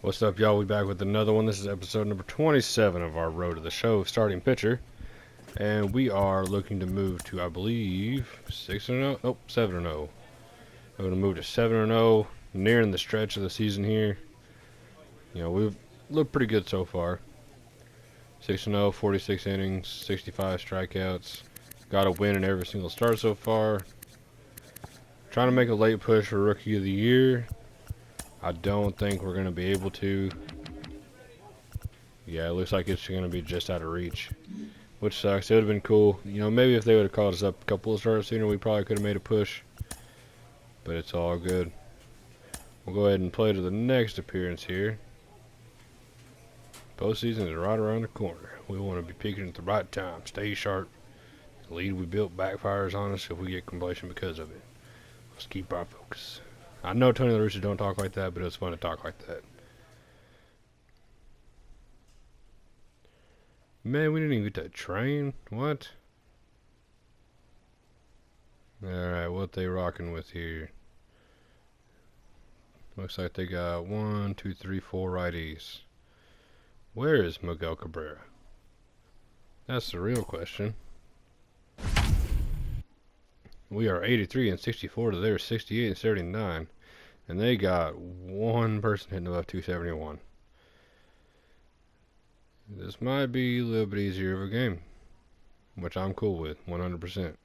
What's up, y'all? We back with another one. This is episode number 27 of our Road to the Show starting pitcher. And we are looking to move to, I believe, 6-0? Nope, 7-0. We're going to move to 7-0, nearing the stretch of the season here. You know, we've looked pretty good so far. 6-0, 46 innings, 65 strikeouts. Got a win in every single start so far. Trying to make a late push for Rookie of the Year. I don't think we're going to be able to. Yeah, it looks like it's going to be just out of reach, which sucks. It would have been cool. You know, maybe if they would have called us up a couple of starts sooner, we probably could have made a push. But it's all good. We'll go ahead and play to the next appearance here. Postseason is right around the corner. We want to be peaking at the right time. Stay sharp. The lead we built backfires on us if we get completion because of it. Let's keep our focus. I know Tony La Russa don't talk like that, but it's fun to talk like that. Man, we didn't even get that train. What? Alright, what they rocking with here? Looks like they got 1, 2, 3, 4 righties. Where is Miguel Cabrera? That's the real question. We are 83 and 64 to their 68 and 79. And they got one person hitting above 271. This might be a little bit easier of a game, which I'm cool with, 100%.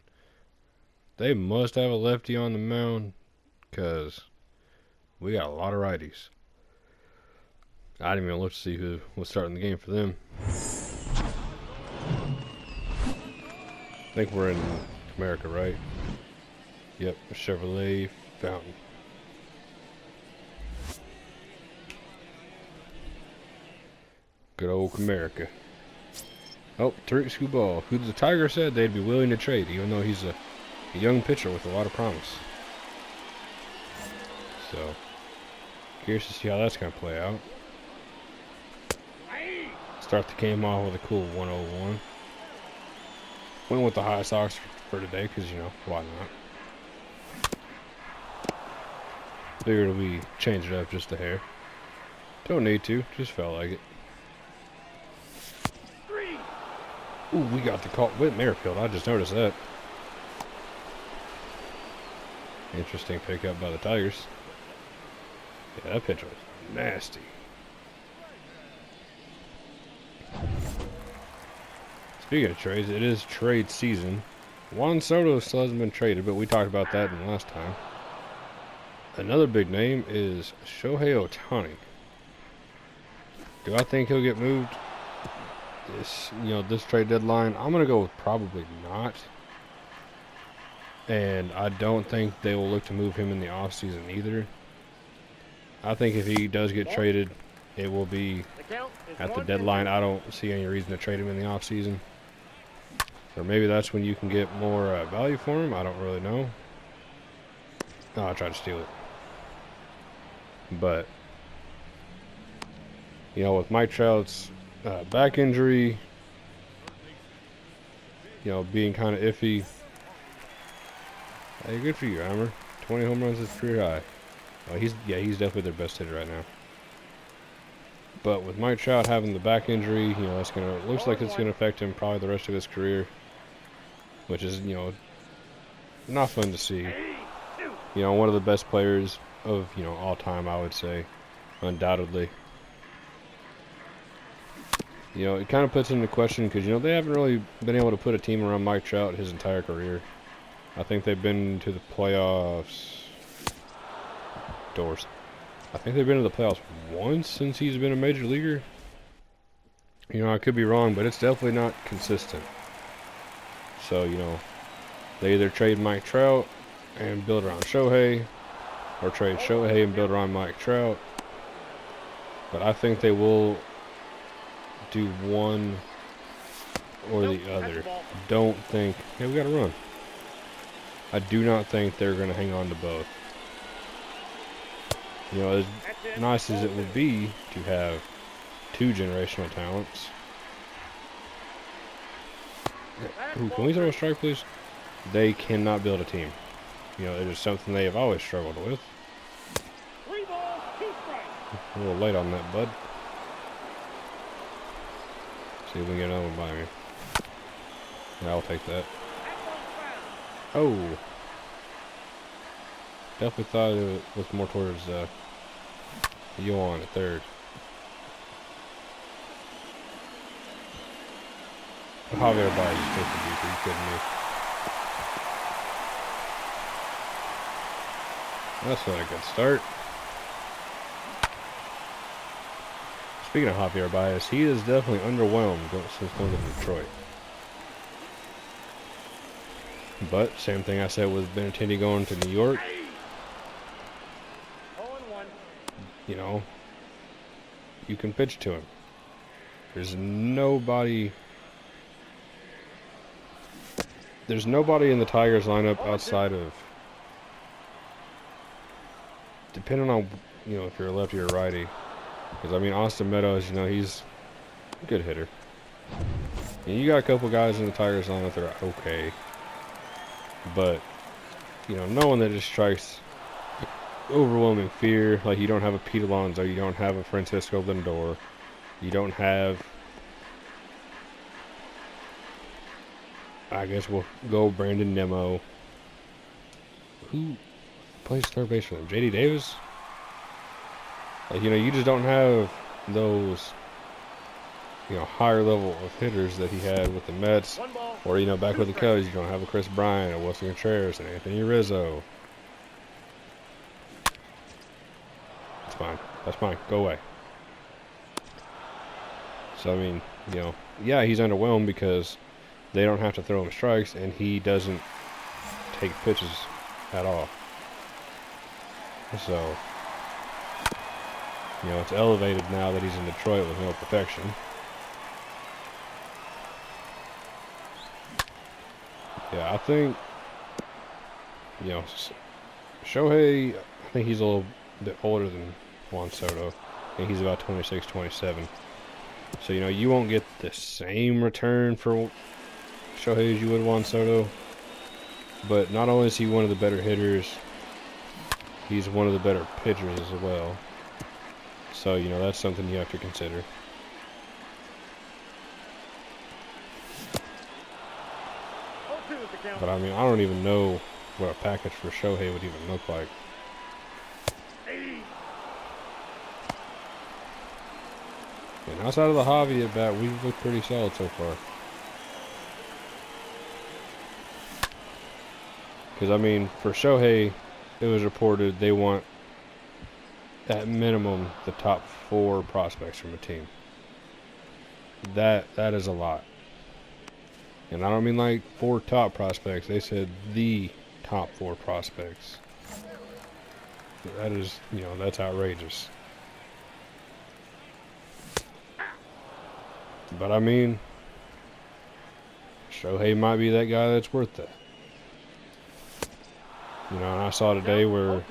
They must have a lefty on the mound, because we got a lot of righties. I didn't even look to see who was starting the game for them. I think we're in America, right? Yep, Chevrolet Fountain. Good old America. Oh, Tariq Skubal, who the Tigers said they'd be willing to trade, even though he's a young pitcher with a lot of promise. So, curious to see how that's going to play out. Start the game off with a cool 101. Went with the high Sox for today, because, you know, why not? Figured we change it up just a hair. Don't need to, just felt like it. Ooh, we got the call with Merrifield. I just noticed that. Interesting pickup by the Tigers. Yeah, that pitch was nasty. Speaking of trades, it is trade season. Juan Soto still hasn't been traded, but we talked about that in the last time. Another big name is Shohei Ohtani. Do I think he'll get moved this trade deadline? I'm gonna go with probably not, and I don't think they will look to move him in the offseason either. I think if he does get traded, it will be at the deadline. I don't see any reason to trade him in the offseason, or maybe that's when you can get more value for him. I don't really know. Oh, I tried to steal it, but you know, with Mike Trout's back injury, you know, being kind of iffy. Hey, good for you, Hammer. 20 home runs is career high. Oh, he's definitely their best hitter right now. But with Mike Trout having the back injury, you know, looks like it's gonna affect him probably the rest of his career, which is, you know, not fun to see. You know, one of the best players of, you know, all time, I would say, undoubtedly. You know, it kind of puts into question because, you know, they haven't really been able to put a team around Mike Trout his entire career. I think they've been to the playoffs. I think they've been to the playoffs once since he's been a major leaguer. You know, I could be wrong, but it's definitely not consistent. So, you know, they either trade Mike Trout and build around Shohei, or trade Shohei and build around Mike Trout. But I think they will do one or the other. Don't think, yeah, we got to run. I do not think they're going to hang on to both. You know, as nice as it would be to have two generational talents. Ooh, can we throw a strike, please? They cannot build a team. You know, it is something they have always struggled with. A little late on that, bud. See if we can get another one by me. Yeah, I'll take that. Oh. Definitely thought it was more towards Yuan at third. Javier Baez is just a beat. Are you kidding me? That's not a good start. Speaking of Javier Baez, he is definitely underwhelmed since going to Detroit. But same thing I said with Benintendi going to New York. You know, you can pitch to him. There's nobody in the Tigers lineup outside of, depending on, you know, if you're a lefty or righty. Because, I mean, Austin Meadows, you know, he's a good hitter. And you got a couple guys in the Tigers lineup that are okay. But, you know, no one that just strikes overwhelming fear. Like, you don't have a Pete Alonso, you don't have a Francisco Lindor, you don't have, I guess we'll go Brandon Nimmo. Who plays third base for them? JD Davis? Like, you know, you just don't have those, you know, higher level of hitters that he had with the Mets. Or, you know, back with the Cubs, you don't have a Chris Bryant, or Wilson Contreras, and Anthony Rizzo. That's fine. That's fine. Go away. So, I mean, you know, yeah, he's underwhelmed because they don't have to throw him strikes, and he doesn't take pitches at all. So, you know, it's elevated now that he's in Detroit with no protection. Yeah, I think, you know, Shohei, I think he's a little bit older than Juan Soto. I think he's about 26, 27. So, you know, you won't get the same return for Shohei as you would Juan Soto. But not only is he one of the better hitters, he's one of the better pitchers as well. So, you know, that's something you have to consider. But, I mean, I don't even know what a package for Shohei would even look like. And outside of the Javi at bat, we've looked pretty solid so far. Because, I mean, for Shohei, it was reported they want, at minimum, the top 4 prospects from a team. That is a lot. And I don't mean like 4 top prospects. They said the top 4 prospects. That is, you know, that's outrageous. But I mean, Shohei might be that guy that's worth that. You know, and I saw today where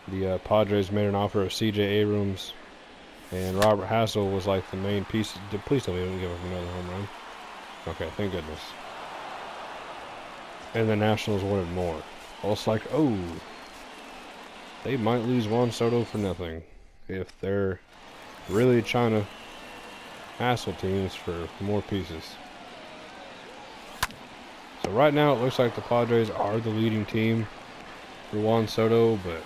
the Padres made an offer of C.J. Abrams, and Robert Hassel was like the main piece. Please tell me they didn't give up another home run. Okay, thank goodness. And the Nationals wanted more. Well, it's like, oh, they might lose Juan Soto for nothing if they're really trying to hassle teams for more pieces. So right now it looks like the Padres are the leading team for Juan Soto, but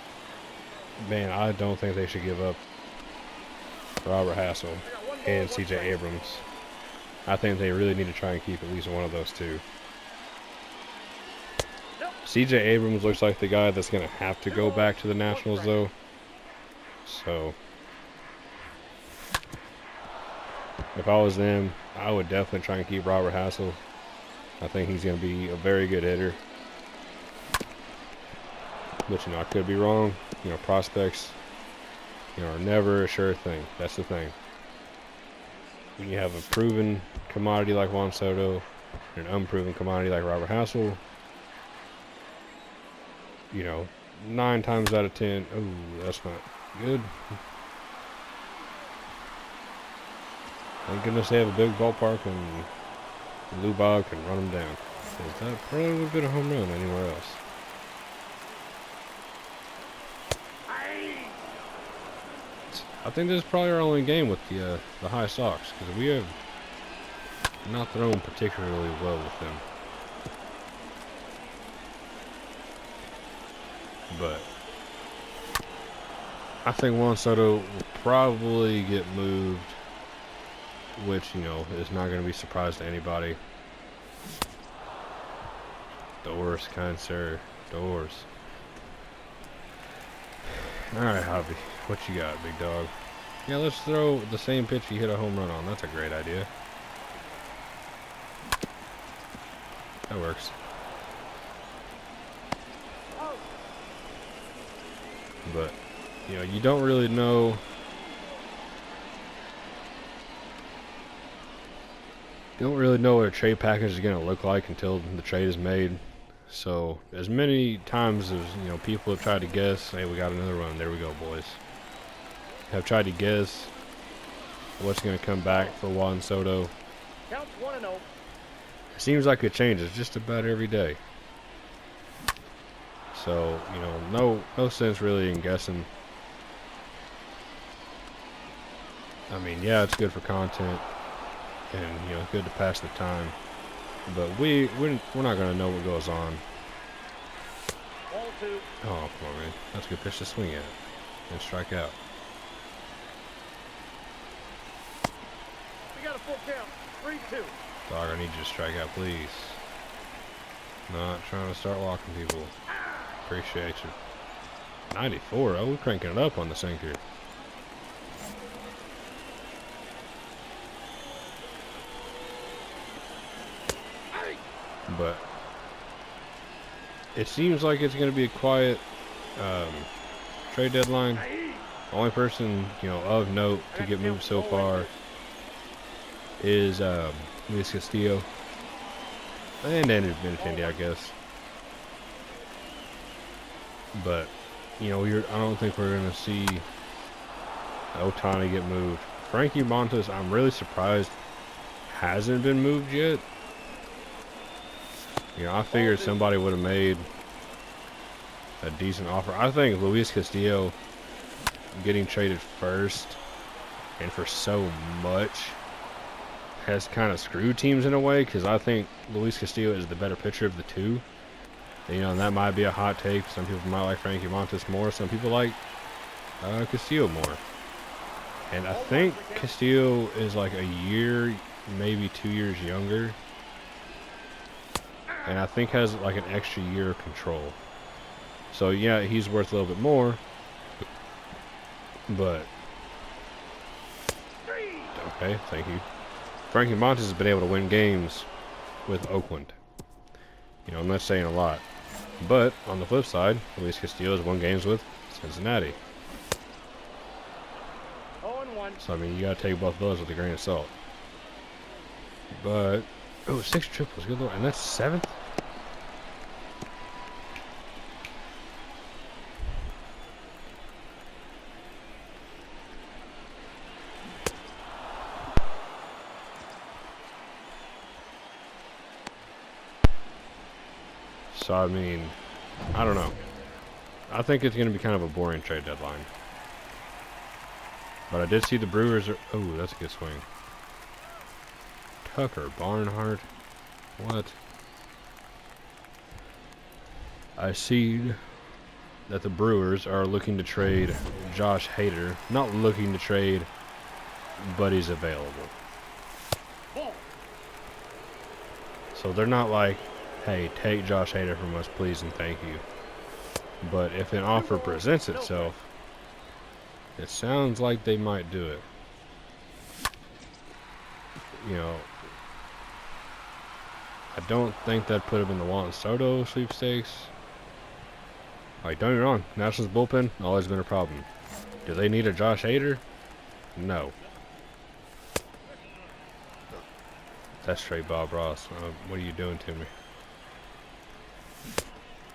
man, I don't think they should give up Robert Hassel and C.J. Abrams. I think they really need to try and keep at least one of those two. C.J. Abrams looks like the guy that's going to have to go back to the Nationals, though. So, if I was them, I would definitely try and keep Robert Hassel. I think he's going to be a very good hitter. But, you know, I could be wrong. You know, prospects, you know, are never a sure thing. That's the thing. When you have a proven commodity like Juan Soto and an unproven commodity like Robert Hassel, you know, 9 times out of 10, oh, that's not good. Thank goodness they have a big ballpark and Lou Bob can run them down. Because that probably would have been a home run anywhere else. I think this is probably our only game with the high socks, because we have not thrown particularly well with them. But I think Juan Soto will probably get moved, which, you know, is not going to be a surprise to anybody. Doors, kind sir. Doors. Alright, Javi. What you got, big dog? Yeah, let's throw the same pitch you hit a home run on. That's a great idea. That works. But, you know, you don't really know. You don't really know what a trade package is going to look like until the trade is made. So, as many times as, you know, people have tried to guess, hey, we got another run. There we go, boys. Have tried to guess what's going to come back for Juan Soto. Counts 1-0. It seems like it changes just about every day. So, you know, no sense really in guessing. I mean, yeah, it's good for content, and, you know, it's good to pass the time. But we're not going to know what goes on. Ball 2. Oh, come on, man. That's a good pitch to swing at. And strike out. We got a full count. 3-2. Dog, I need you to strike out, please. Not trying to start walking people. Appreciate you. 94. Oh, we're cranking it up on the sinker. But it seems like it's going to be a quiet trade deadline. The only person, you know, of note to get moved so far is Luis Castillo and Andrew Benintendi, I guess. But, you know, I don't think we're going to see Ohtani get moved. Frankie Montas, I'm really surprised hasn't been moved yet. You know, I figured somebody would have made a decent offer. I think Luis Castillo getting traded first and for so much has kind of screwed teams in a way, because I think Luis Castillo is the better pitcher of the two. You know, and that might be a hot take. Some people might like Frankie Montas more. Some people like Castillo more. And I think Castillo is like a year, maybe 2 years younger. And I think has like an extra year of control. So yeah, he's worth a little bit more. But okay, thank you. Frankie Montas has been able to win games with Oakland. You know, I'm not saying a lot. But on the flip side, Luis Castillo has won games with Cincinnati. 0-1. So I mean, you gotta take both of those with a grain of salt. But oh, 6 triples, good lord, and that's 7th? So I mean, I don't know. I think it's going to be kind of a boring trade deadline. But I did see the Brewers are... Oh, that's a good swing. Tucker Barnhart. What? I see that the Brewers are looking to trade Josh Hader. Not looking to trade, but he's available. So they're not like, hey, take Josh Hader from us, please and thank you. But if an offer presents itself, it sounds like they might do it. You know, I don't think that put him in the Juan Soto sweepstakes. Like, don't get me wrong, Nationals bullpen, always been a problem. Do they need a Josh Hader? No. That's straight Bob Ross. What are you doing to me?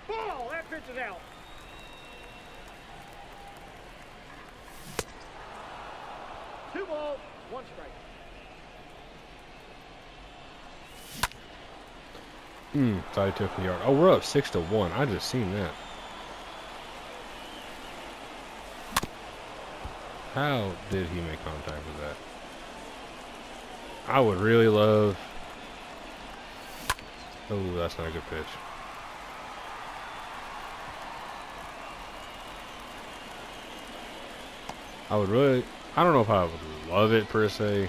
Ball! That pitch is out. Two balls, 1 strike. Thought he took the yard. Oh, we're up 6-1. I just seen that. How did he make contact with that? I would really love... Oh, that's not a good pitch. I would really... I don't know if I would love it per se,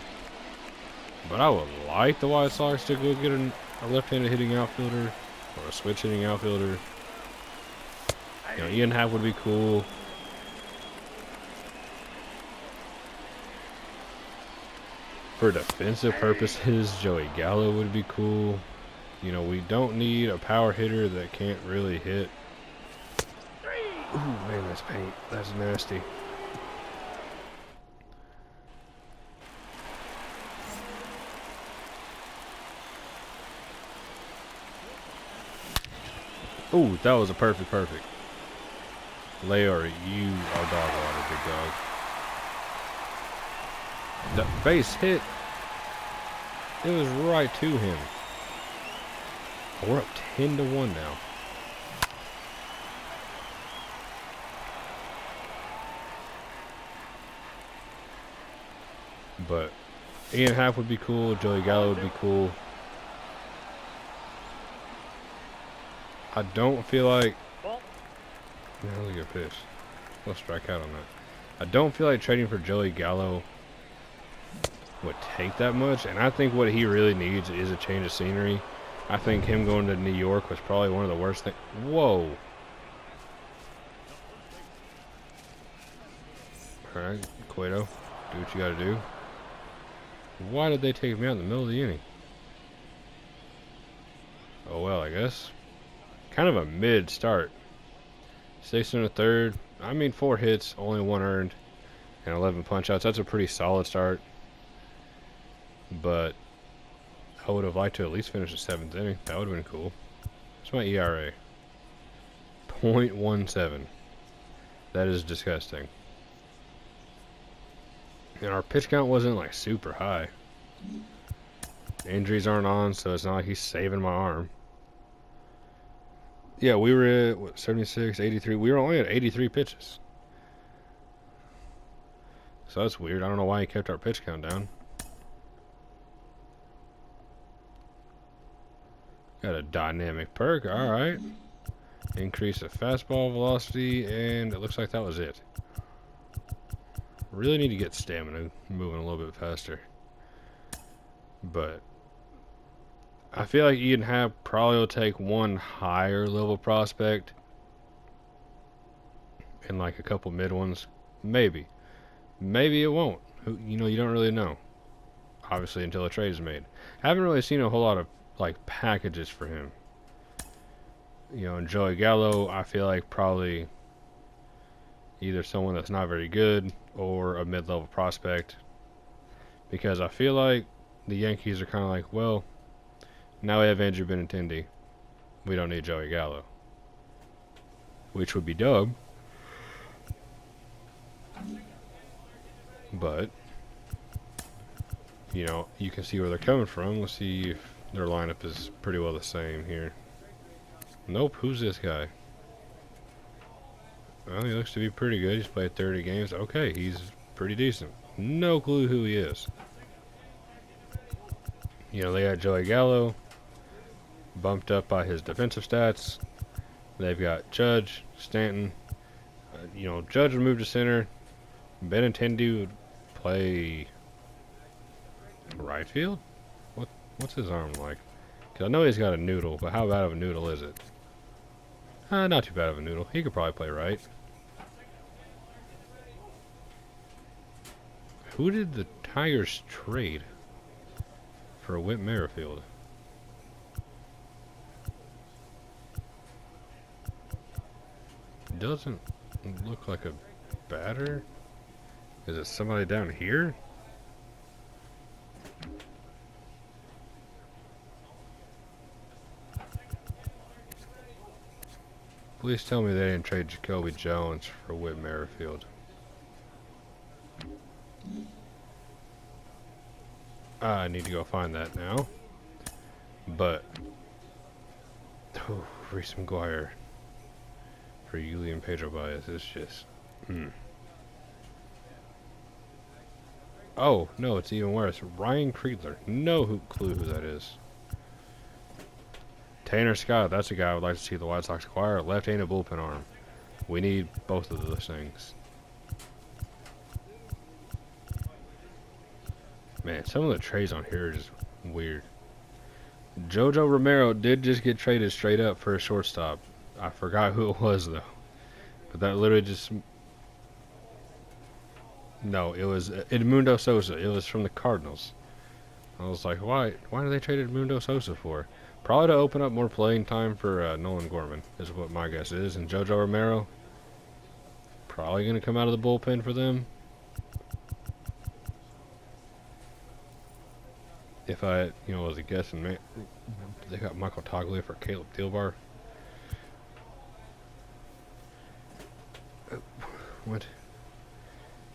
but I would like the White Sox to go get a left-handed hitting outfielder or a switch hitting outfielder. You know, Ian Happ would be cool. For defensive purposes, Joey Gallo would be cool. You know, we don't need a power hitter that can't really hit. Ooh, man, that's paint. That's nasty. Ooh, that was a perfect. Leor, you are dog water, big dog. The base hit. It was right to him. We're up 10-1 now. But Ian Happ would be cool. Joey Gallo would be cool. I don't feel like... Yeah, that was a good pitch. We'll strike out on that. I don't feel like trading for Joey Gallo would take that much, and I think what he really needs is a change of scenery. I think him going to New York was probably one of the worst things. Whoa. Alright, Cueto, do what you gotta do. Why did they take me out in the middle of the inning? Oh well, I guess. Kind of a mid start. 6 1/3. I mean, 4 hits, only 1 earned, and 11 punch outs. That's a pretty solid start. But I would have liked to at least finish the 7th inning. That would have been cool. What's my ERA? 0.17. That is disgusting. And our pitch count wasn't like super high. Injuries aren't on, so it's not like he's saving my arm. Yeah, we were at, what, 76, 83. We were only at 83 pitches. So that's weird. I don't know why he kept our pitch count down. Got a dynamic perk. Alright. Increase the fastball velocity, and it looks like that was it. Really need to get stamina moving a little bit faster. But I feel like Ian Happ probably will take one higher level prospect and like a couple mid ones. Maybe. Maybe it won't. You know, you don't really know. Obviously, until a trade is made. I haven't really seen a whole lot of like packages for him. You know, and Joey Gallo, I feel like probably either someone that's not very good or a mid-level prospect. Because I feel like the Yankees are kind of like, well, now we have Andrew Benintendi. We don't need Joey Gallo. Which would be Doug. But, you know, you can see where they're coming from. Let's see if their lineup is pretty well the same here. Nope, who's this guy? Well, he looks to be pretty good. He's played 30 games. Okay, he's pretty decent. No clue who he is. You know, they got Joey Gallo bumped up by his defensive stats. They've got Judge, Stanton. You know, Judge would move to center. Benintendi would play right field? What's his arm like? Because I know he's got a noodle, but how bad of a noodle is it? Not too bad of a noodle. He could probably play right. Who did the Tigers trade for Whit Merrifield? Doesn't look like a batter. Is it somebody down here? Please tell me they didn't trade Jacoby Jones for Whit Merrifield. I need to go find that now. But, Reese McGuire for Julian Pedro Baez is just, Oh, no, it's even worse. Ryan Kriegler. No clue who that is. Tanner Scott. That's a guy I would like to see the White Sox acquire. Left-handed bullpen arm. We need both of those things. Man, some of the trades on here are just weird. JoJo Romero did just get traded straight up for a shortstop. I forgot who it was, though. But that literally just... No, it was Edmundo Sosa. It was from the Cardinals. I was like, why did they trade Edmundo Sosa for? Probably to open up more playing time for Nolan Gorman, is what my guess is. And JoJo Romero, probably going to come out of the bullpen for them. If I, was a guessing, man, they got Michael Toglia for Caleb Thielbar. What?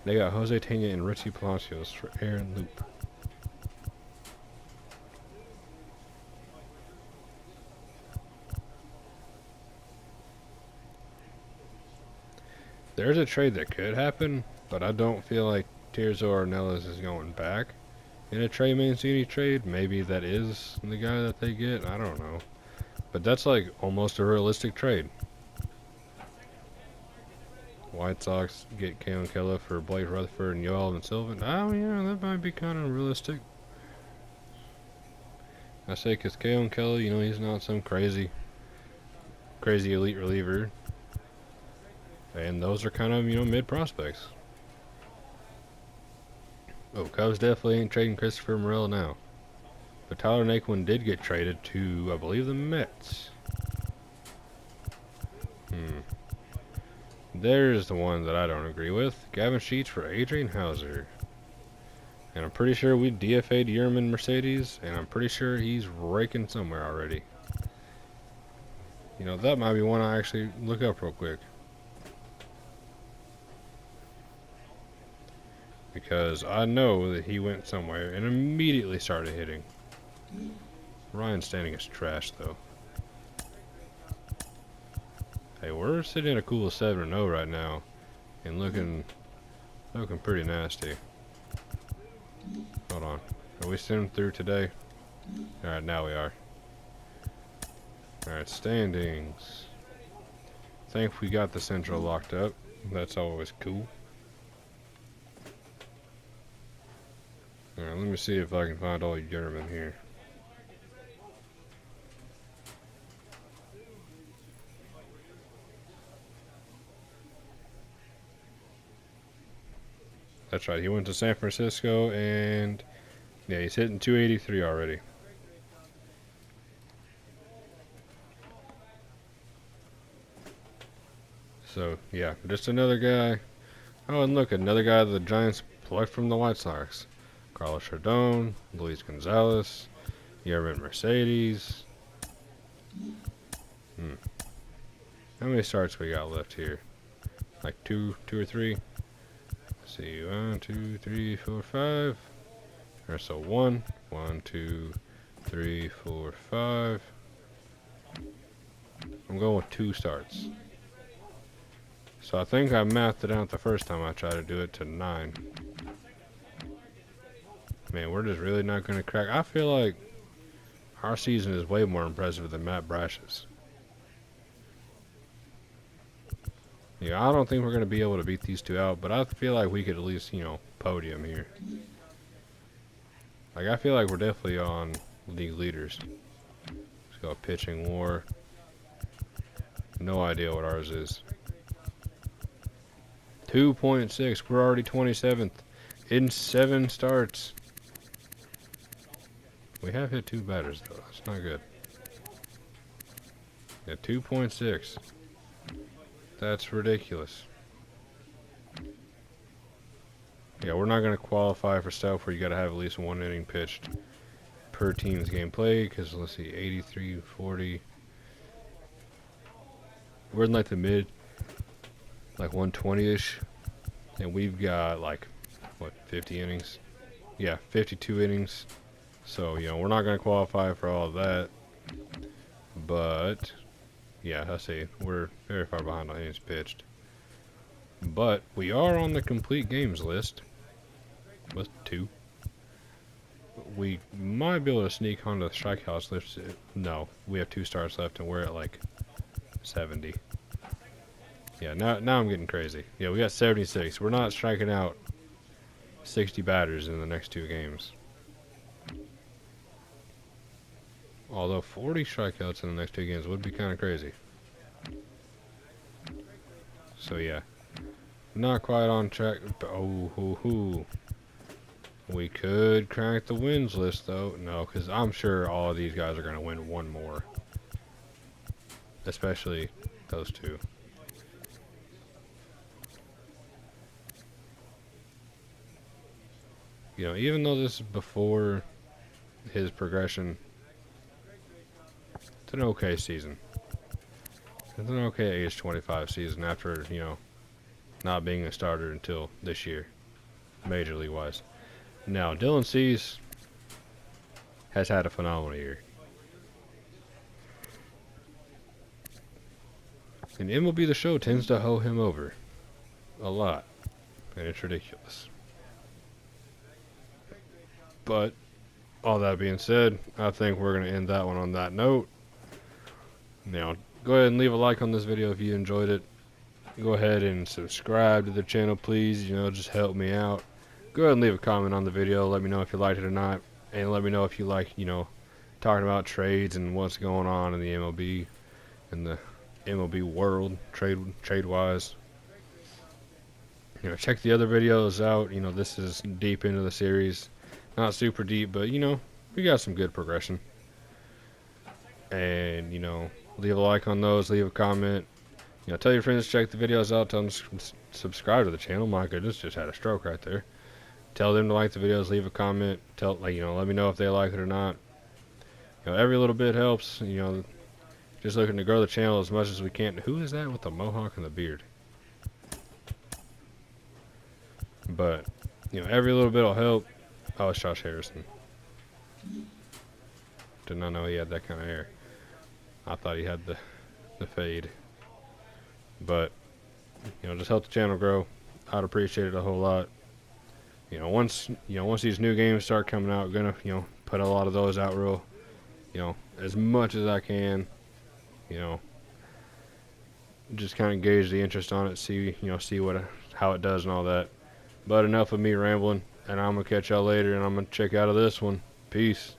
They got Jose Tena and Richie Palacios for Aaron Loop. There's a trade that could happen, but I don't feel like Tirso Ornelas is going back. In a Trey Mancini trade, maybe that is the guy that they get. I don't know. But that's like almost a realistic trade. White Sox get Keon Keller for Blake Rutherford and Yoel and Sylvan. Oh, yeah, that might be kind of realistic. I say because Keon Keller, he's not some crazy elite reliever. And those are kind of, mid prospects. Oh, Cubs definitely ain't trading Christopher Morel now. But Tyler Naquin did get traded to, I believe, the Mets. There's the one that I don't agree with. Gavin Sheets for Adrian Hauser. And I'm pretty sure we DFA'd Yerman Mercedes, and I'm pretty sure he's raking somewhere already. That might be one I actually look up real quick. Because I know that he went somewhere and immediately started hitting. Ryan Standing is trash, though. Hey, we're sitting at a cool 7-0 right now, and looking pretty nasty. Hold on, are we sitting through today? All right, now we are. All right, standings. Think we got the Central locked up. That's always cool. All right, let me see if I can find all you gentlemen here. That's right, he went to San Francisco, and yeah, he's hitting 283 already. So, yeah, just another guy. Oh, and look, another guy the Giants plucked from the White Sox. Carlos Rodon, Luis Gonzalez, Yerman Mercedes. How many starts we got left here? Like two or three? Let's see, 1, 2, 3, 4, 5. Or so 1, 2, 3, 4, 5. I'm going with 2 starts. So I think I mathed it out the first time I tried to do it to 9. Man, we're just really not going to crack. I feel like our season is way more impressive than Matt Brash's. Yeah, I don't think we're going to be able to beat these two out, but I feel like we could at least, podium here. Like, I feel like we're definitely on league leaders. Let's go pitching war. No idea what ours is. 2.6. We're already 27th in 7 starts. We have hit 2 batters, though. That's not good. Yeah, 2.6. That's ridiculous. Yeah, we're not going to qualify for stuff where you got to have at least 1 inning pitched per team's game played, because let's see, 83, 40. We're in like the mid, like 120-ish, and we've got like, what, 50 innings? Yeah, 52 innings. So, we're not going to qualify for all of that, but yeah, I see, we're very far behind on innings pitched. But we are on the complete games list. with 2. We might be able to sneak onto the strikeouts list. No, we have 2 stars left and we're at like 70. Yeah, now I'm getting crazy. Yeah, we got 76. We're not striking out 60 batters in the next 2 games. Although 40 strikeouts in the next 2 games would be kind of crazy. So yeah, not quite on track. Oh, we could crank the wins list though. No, because I'm sure all of these guys are going to win 1 more. Especially those 2. You know, even though this is before his progression, it's an okay season. It's an okay age 25 season after, you know, not being a starter until this year, Major League wise. Now, Dylan Cease has had a phenomenal year. And MLB The Show tends to hoe him over a lot. And it's ridiculous. But, all that being said, I think we're going to end that one on that note. Now, go ahead and leave a like on this video if you enjoyed it. Go ahead and subscribe to the channel, please. You know, just help me out. Go ahead and leave a comment on the video. Let me know if you liked it or not. And let me know if you like, you know, talking about trades and what's going on in the MLB and the MLB world, trade-wise. You know, check the other videos out. You know, this is deep into the series. Not super deep, but, you know, we got some good progression. And, you know, leave a like on those. Leave a comment. You know, tell your friends to check the videos out. Tell them to subscribe to the channel. My goodness, just had a stroke right there. Tell them to like the videos. Leave a comment. Let me know if they like it or not. You know, every little bit helps. You know, just looking to grow the channel as much as we can. Who is that with the mohawk and the beard? But, you know, every little bit will help. Oh, it's Josh Harrison. Did not know he had that kind of hair. I thought he had the fade. But, you know, just help the channel grow. I'd appreciate it a whole lot. You know, once these new games start coming out, gonna, you know, put a lot of those out real, you know, as much as I can. You know, just kind of gauge the interest on it, see how it does and all that. But enough of me rambling, and I'm gonna catch y'all later, and I'm gonna check out of this one. Peace.